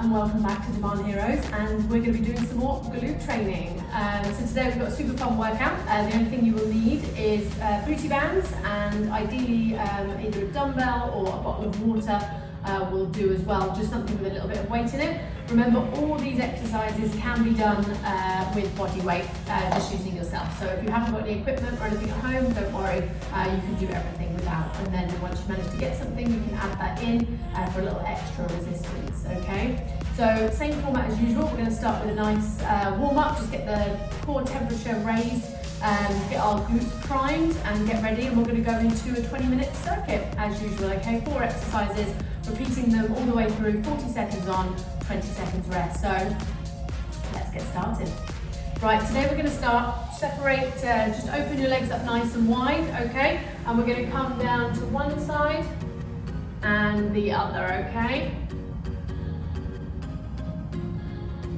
and welcome back to Daman Heroes, and we're going to be doing some more glute training. So today we've got a super fun workout. The only thing you will need is booty bands and ideally either a dumbbell or a bottle of water will do as well, just something with a little bit of weight in it. Remember, all these exercises can be done with body weight, just using yourself. So if you haven't got any equipment or anything at home, don't worry, you can do everything without. And then once you manage to get something, you can add that in for a little extra resistance, okay? So same format as usual, we're going to start with a nice warm-up, just get the core temperature raised, get our glutes primed and get ready, and we're going to go into a 20-minute circuit as usual, okay? 4 exercises, repeating them all the way through, 40 seconds on, 20 seconds rest. So let's get started. Right, today we're going to start, separate, just open your legs up nice and wide, okay? And we're going to come down to one side and the other, okay?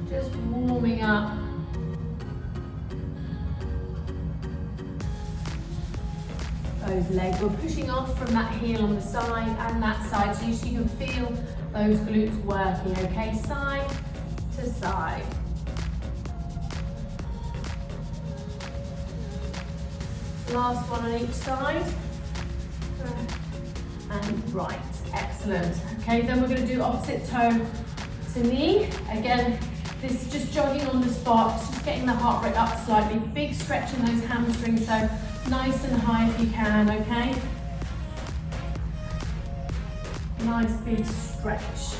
Just warming up. Those legs, we're pushing off from that heel on the side and that side, so you can feel those glutes working, okay? Side to side. Last one on each side. And right, excellent. Okay, then we're going to do opposite toe to knee. Again, this is just jogging on the spot, just getting the heart rate up slightly. Big stretch in those hamstrings, so nice and high if you can, okay? Nice big stretch.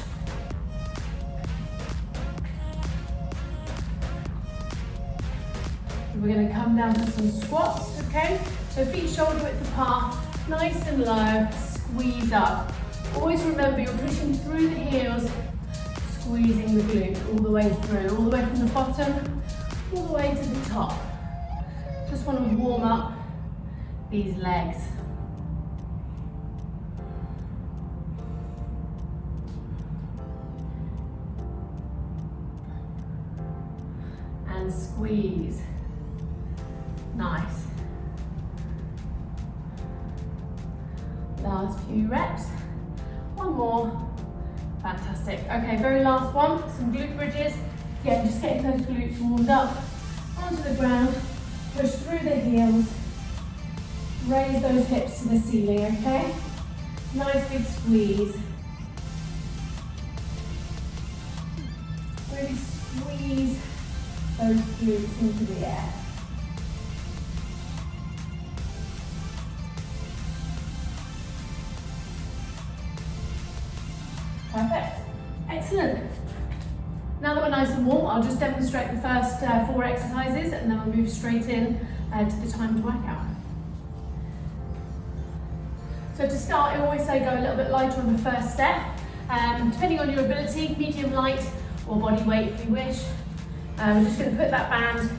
We're going to come down to some squats, okay? So feet shoulder width apart, nice and low, squeeze up. Always remember you're pushing through the heels, squeezing the glute all the way through, all the way from the bottom, all the way to the top. Just want to warm up these legs. And squeeze. Nice. Last few reps. One more. Fantastic. Okay, very last one. Some glute bridges. Again, just getting those glutes warmed up onto the ground. Push through the heels. Raise those hips to the ceiling, okay? Nice big squeeze. Really squeeze those glutes into the air. Perfect. Excellent. Now that we're nice and warm, I'll just demonstrate the first 4 exercises and then we'll move straight in to the timed workout. So to start, I always say go a little bit lighter on the first step. Depending on your ability, medium light or body weight if you wish. We're just going to put that band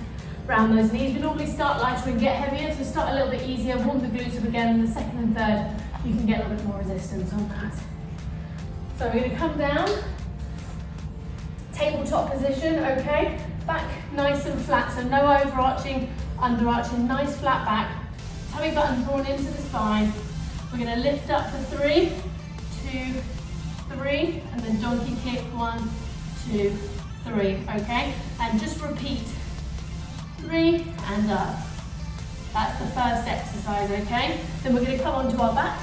around those knees. We normally start lighter and get heavier, so start a little bit easier, warm the glutes up again, and the second and third you can get a little bit more resistance on that. So we're going to come down, tabletop position, okay? Back nice and flat, so no overarching, underarching, nice flat back. Tummy button drawn into the spine. We're going to lift up for 3, 2, 3, and then donkey kick, 1, 2, 3, okay? And just repeat, 3 and up. That's the first exercise, okay? Then we're going to come onto our back.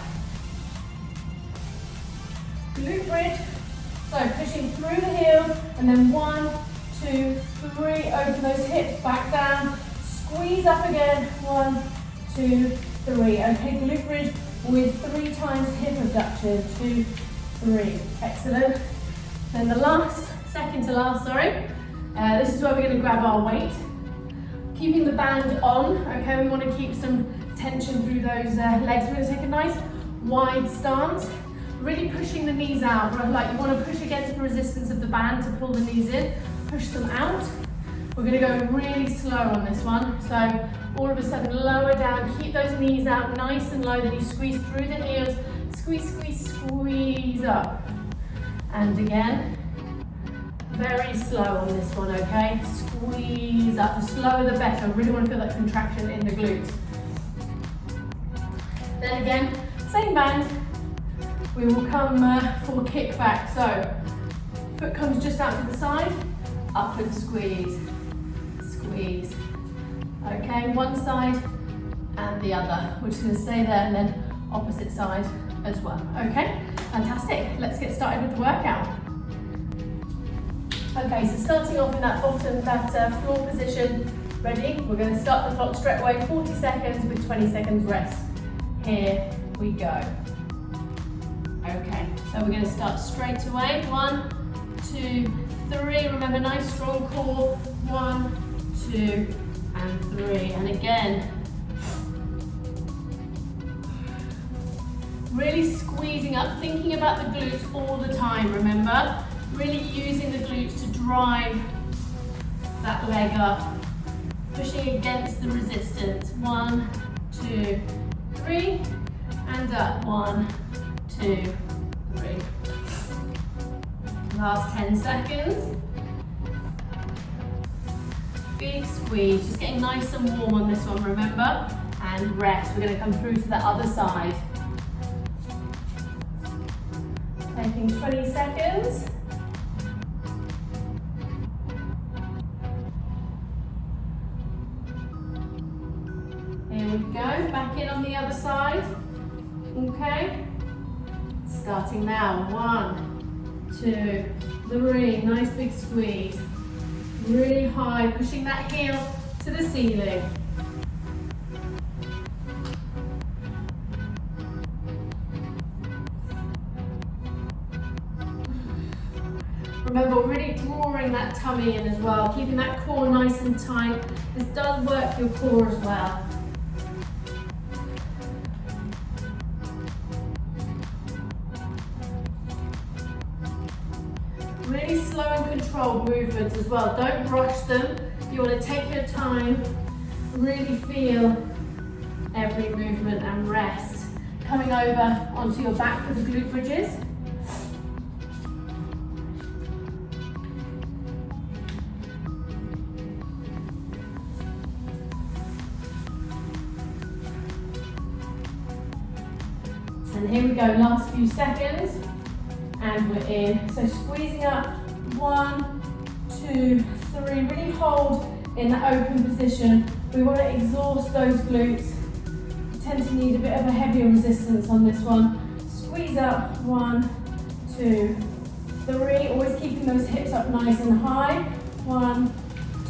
Glute bridge, so pushing through the heels, and then 1, 2, 3, open those hips, back down, squeeze up again, 1, 2, 3, okay, glute bridge with 3 times hip abduction, 2, 3, excellent. Then the last, second to last, this is where we're going to grab our weight, keeping the band on, okay, we want to keep some tension through those legs. We're going to take a nice wide stance. Really pushing the knees out, like you want to push against the resistance of the band to pull the knees in, push them out. We're going to go really slow on this one, so all of a sudden lower down, keep those knees out nice and low, then you squeeze through the heels, squeeze, squeeze, squeeze up. And again, very slow on this one, okay? Squeeze up, the slower the better. Really want to feel that contraction in the glutes. Then again, same band. We will come for kickback. So Foot comes just out to the side, up and squeeze, squeeze. Okay, one side and the other. We're just going to stay there and then opposite side as well. Okay, fantastic. Let's get started with the workout. Okay, so starting off in that bottom, that floor position. Ready? We're going to start the clock straight away, 40 seconds with 20 seconds rest. Here we go. Okay, so we're going to start straight away. 1, 2, 3. Remember, nice strong core. 1, 2, and 3. And again, really squeezing up, thinking about the glutes all the time, remember? Really using the glutes to drive that leg up, pushing against the resistance. 1, 2, 3, and up. 1, 2, 3. Last 10 seconds. Big squeeze, just getting nice and warm on this one, remember? And rest. We're going to come through to the other side. Taking 20 seconds. Here we go, back in on the other side. Okay. Starting now. 1, 2, 3. Nice big squeeze. Really high, pushing that heel to the ceiling. Remember, really drawing that tummy in as well, keeping that core nice and tight. This does work your core as well. Really slow and controlled movements as well. Don't rush them. You want to take your time, really feel every movement and rest. Coming over onto your back for the glute bridges. And here we go, last few seconds, and we're in. So squeezing up, 1, 2, 3, really hold in that open position. We want to exhaust those glutes. You tend to need a bit of a heavier resistance on this one. Squeeze up, 1, 2, 3, always keeping those hips up nice and high. 1,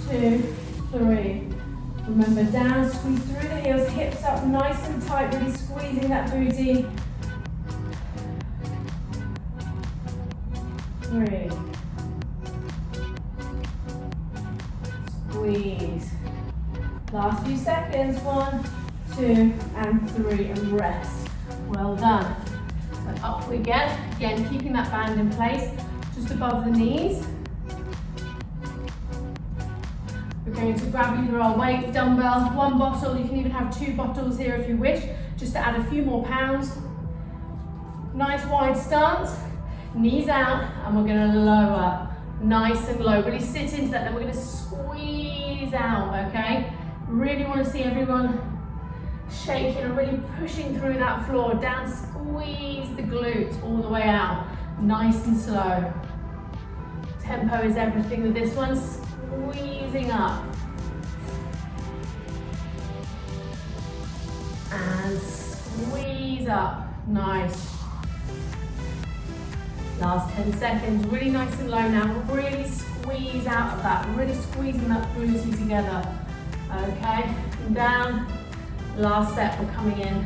2, 3. Remember, down, squeeze through the heels, hips up nice and tight, really squeezing that booty. 3. Squeeze. Last few seconds. 1, 2, and 3, and rest. Well done. So up we get. Again, keeping that band in place, just above the knees. We're going to grab either our weight, dumbbell, 1 bottle. You can even have 2 bottles here if you wish, just to add a few more pounds. Nice wide stance. Knees out, and we're going to lower, nice and low. Really sit into that, then we're going to squeeze out, okay? Really want to see everyone shaking and really pushing through that floor. Down, squeeze the glutes all the way out. Nice and slow. Tempo is everything with this one. Squeezing up. And squeeze up. Nice. Last 10 seconds, really nice and low now. Really squeeze out of that, really squeezing that booty together. Okay, and down. Last set, we're coming in.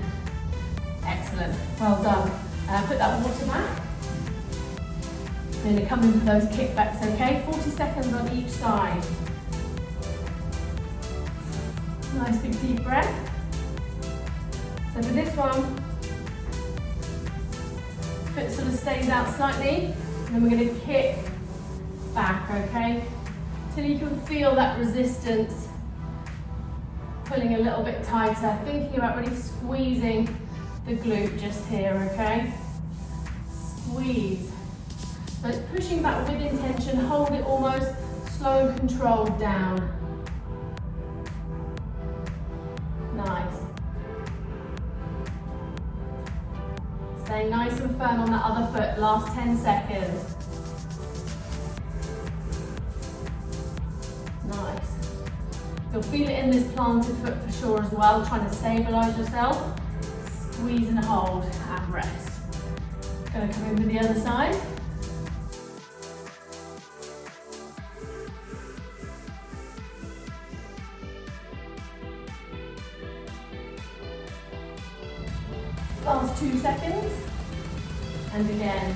Excellent, well done. Put that water back. We're going to come in for those kickbacks, okay? 40 seconds on each side. Nice big deep breath. So for this one, foot sort of stays out slightly, and then we're going to kick back, okay? Till you can feel that resistance pulling a little bit tighter, thinking about really squeezing the glute just here, okay? Squeeze. So it's pushing back with intention, hold it almost, slow and controlled down. Nice. Stay nice and firm on that other foot, last 10 seconds. You'll feel it in this planted foot for sure as well, trying to stabilize yourself. Squeeze and hold and rest. Gonna come in with the other side. Last 2 seconds. And again,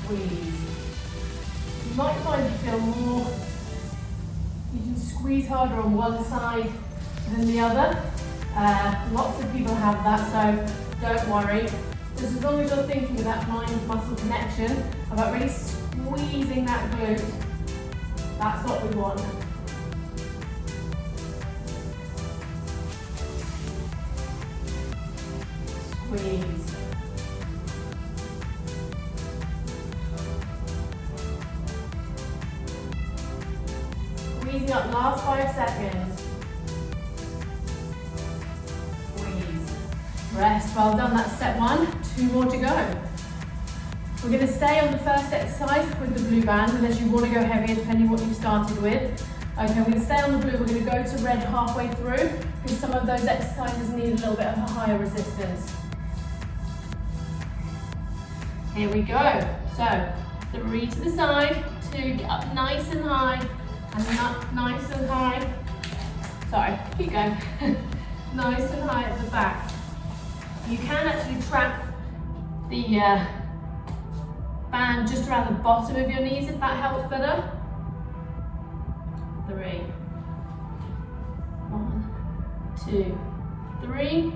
squeeze. You might find you feel more, you can squeeze harder on one side than the other. Lots of people have that, so don't worry. Just as long as you're thinking of that mind-muscle connection, about really squeezing that glute, that's what we want. Squeeze. Squeezing up, last 5 seconds. Squeeze. Rest, well done, that's set 1. 2 more to go. We're going to stay on the first exercise with the blue band, unless you want to go heavier, depending on what you've started with. Okay, we're going to stay on the blue, we're going to go to red halfway through, because some of those exercises need a little bit of a higher resistance. Here we go. So, 3 to the side, 2, get up nice and high, and up nice and high. Sorry, keep going. Nice and high at the back. You can actually trap the band just around the bottom of your knees if that helps better. 3. 1, 2, 3.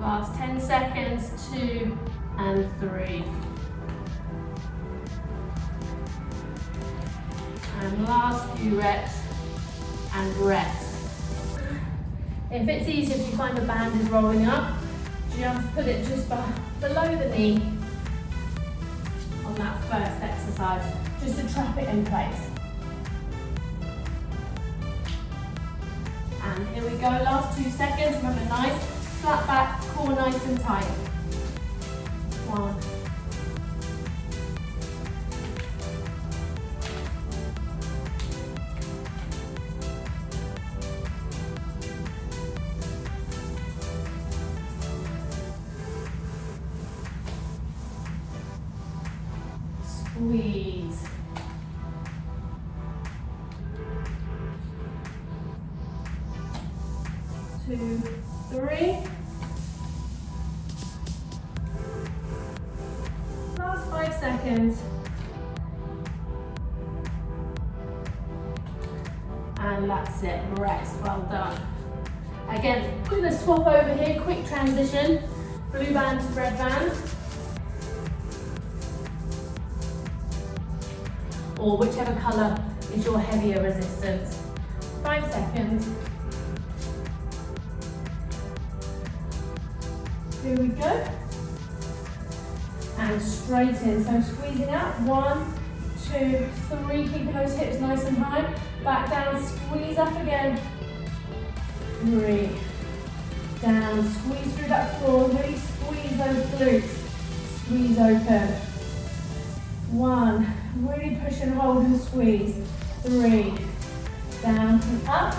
Last 10 seconds, 2 and 3. And last few reps and rest. If it's easier, if you find the band is rolling up, just put it just below the knee on that first exercise, just to trap it in place. And here we go, last 2 seconds. Remember, nice, flat back, core nice and tight. 1. Squeeze. 2, 3. Last 5 seconds. And that's it, rest, well done. Again, we're gonna swap over here, quick transition. Blue band to red band. Or whichever colour is your heavier resistance. 5 seconds. Here we go. And straight in, so squeezing out. 1, 2, 3, keeping those hips nice and high. Back down, squeeze up again. 3, down, squeeze through that floor, really squeeze those glutes. Squeeze open. 1, really push and hold and squeeze. 3, down and up.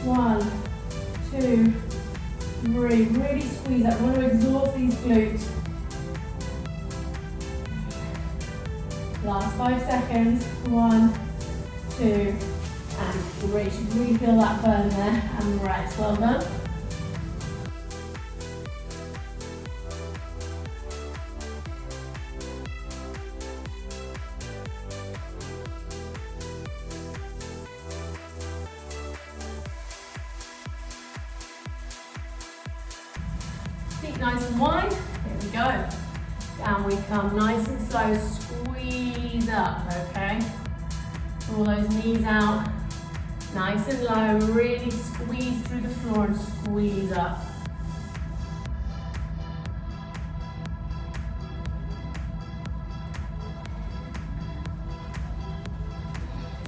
1, 2, 3, really squeeze up. We want to exhaust these glutes. Last 5 seconds. 1, 2, and 3. You should really feel that burn there. And rest. Well done. Feet nice and wide. Here we go. Down we come, nice and slow. Squeeze up, okay? Draw those knees out. Nice and low. Really squeeze through the floor and squeeze up.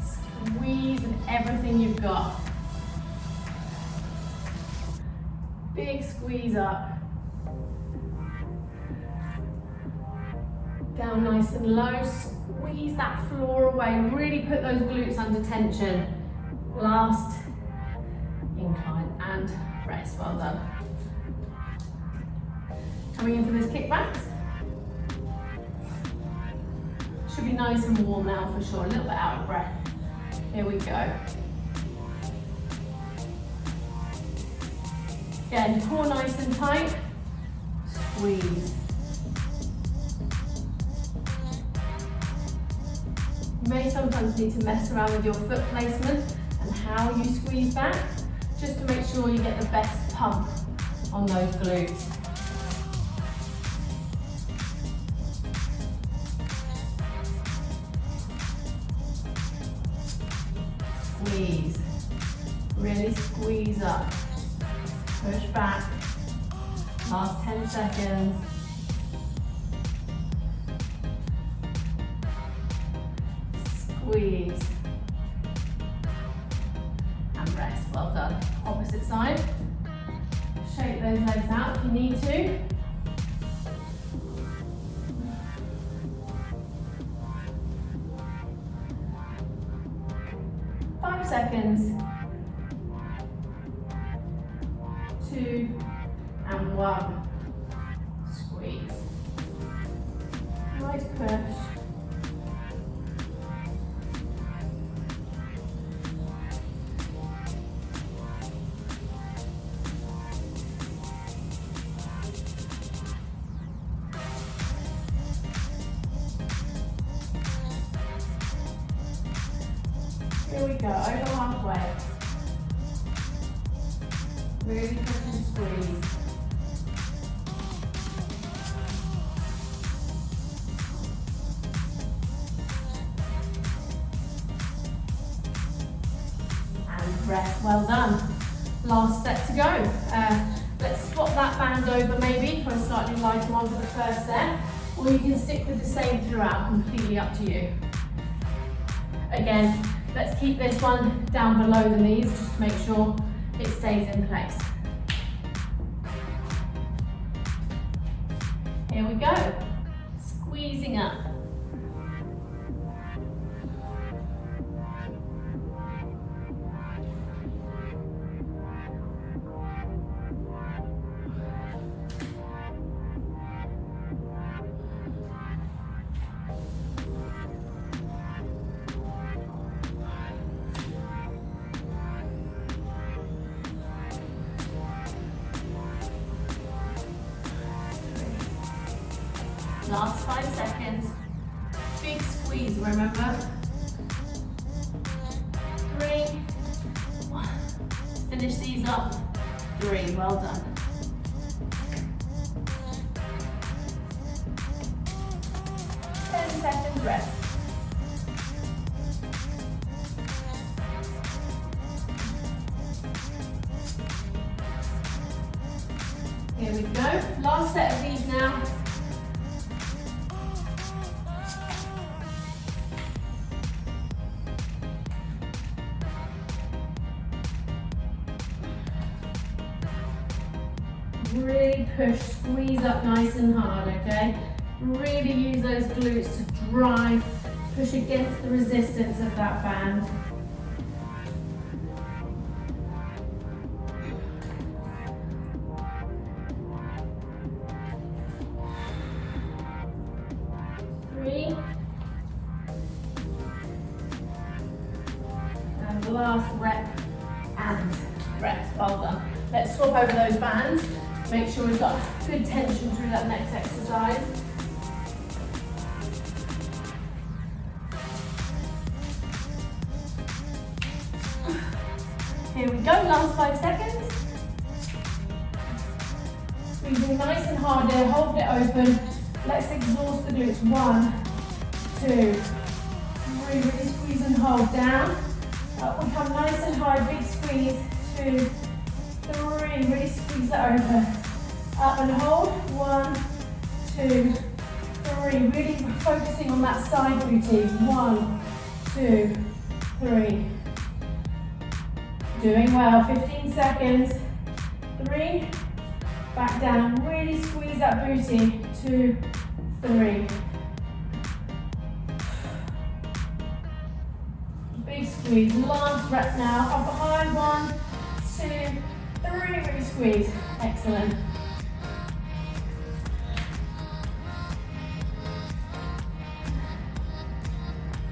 Squeeze with everything you've got. Big squeeze up. Down nice and low, squeeze that floor away, really put those glutes under tension. Last incline and rest, well done. Coming in for those kickbacks. Should be nice and warm now for sure, a little bit out of breath. Here we go. Again, core nice and tight, squeeze. You may sometimes need to mess around with your foot placement and how you squeeze back, just to make sure you get the best pump on those glutes. Squeeze, really squeeze up, push back, last 10 seconds. Squeeze, and rest, well done. Opposite side, shake those legs out if you need to. Seconds, 2 and 1, squeeze, nice push, here we go, over halfway. Really push and squeeze. And rest, well done. Last set to go. Let's swap that band over maybe for a slightly lighter one for the first set, or you can stick with the same throughout, completely up to you. Again, let's keep this one down below the knees just to make sure it stays in place. Here we go, squeezing up. Last 5 seconds. Big squeeze, remember? 3, 1. Finish these up. 3, well done. Seconds rest. Here we go. Last set of these now. Really push, squeeze up nice and hard, okay? Really use those glutes to drive, push against the resistance of that band. Three. And the last rep and rest, well done. Let's swap over those bands. Make sure we've got good tension through that next exercise. Here we go, last 5 seconds. Squeezing nice and hard here, hold it open. Let's exhaust the glutes. 1, 2, 3, really squeeze and hold down. Up we come nice and high, big squeeze. 2, 3, really squeeze that over. Up and hold. 1, 2, 3. Really focusing on that side booty. 1, 2, 3. Doing well. 15 seconds. 3. Back down. Really squeeze that booty. 2, 3. squeeze. Last rep now, up high, 1, 2, 3, really squeeze. Excellent.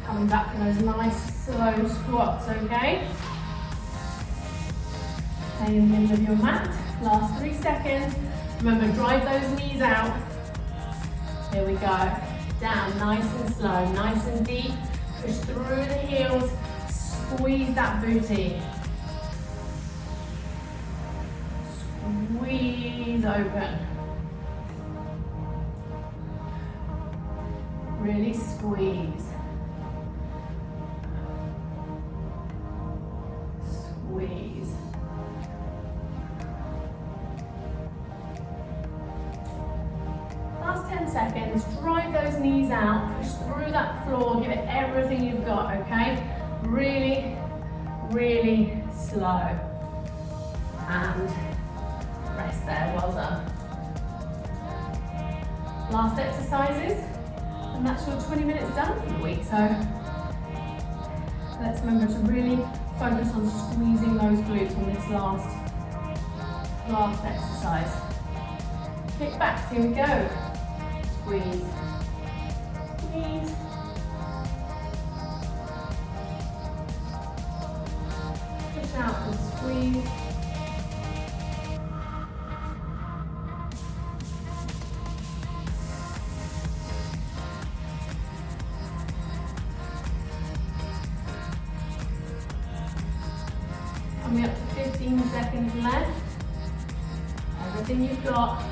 Coming back to those nice slow squats, okay? Stay in the middle of your mat. Last 3 seconds. Remember, drive those knees out. Here we go. Down, nice and slow, nice and deep. Push through the heels. Squeeze that booty. Squeeze open. Really squeeze. Squeeze. Last 10 seconds, drive those knees out, push through that floor, give it everything you've got, okay? Really, really slow. And rest there, well done. Last exercises, and that's your 20 minutes done for the week. So let's remember to really focus on squeezing those glutes on this last exercise. Kick back, here we go. Squeeze, squeeze. Push out and squeeze. Coming up to 15 seconds left. Everything you've got.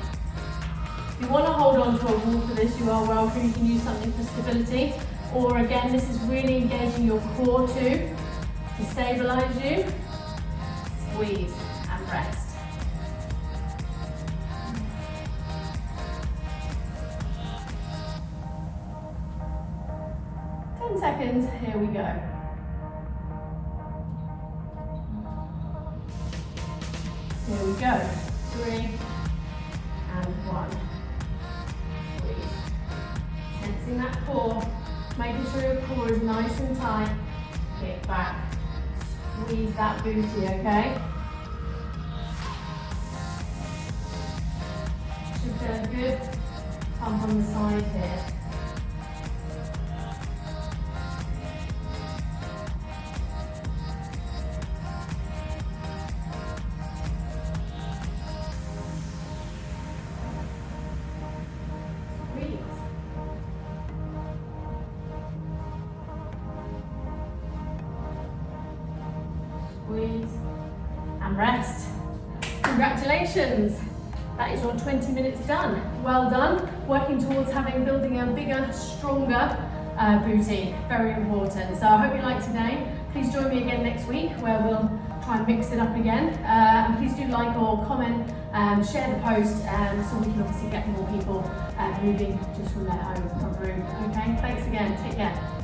If you want to hold on to a wall for this, you are welcome. You can use something for stability. Or again, this is really engaging your core too, to stabilize you. Squeeze and rest. Seconds, here we go. Here we go. 3 and 1. Squeeze. Tensing that core, making sure your core is nice and tight. Kick back. Squeeze that booty, okay? Should feel a good pump on the side here. Squeeze and rest. Congratulations! That is your 20 minutes done. Well done. Working towards building a bigger, stronger booty. Very important. So I hope you liked today. Please join me again next week where we'll try and mix it up again. And please do like or comment, share the post so we can obviously get more people moving just from their home room. Okay, thanks again. Take care.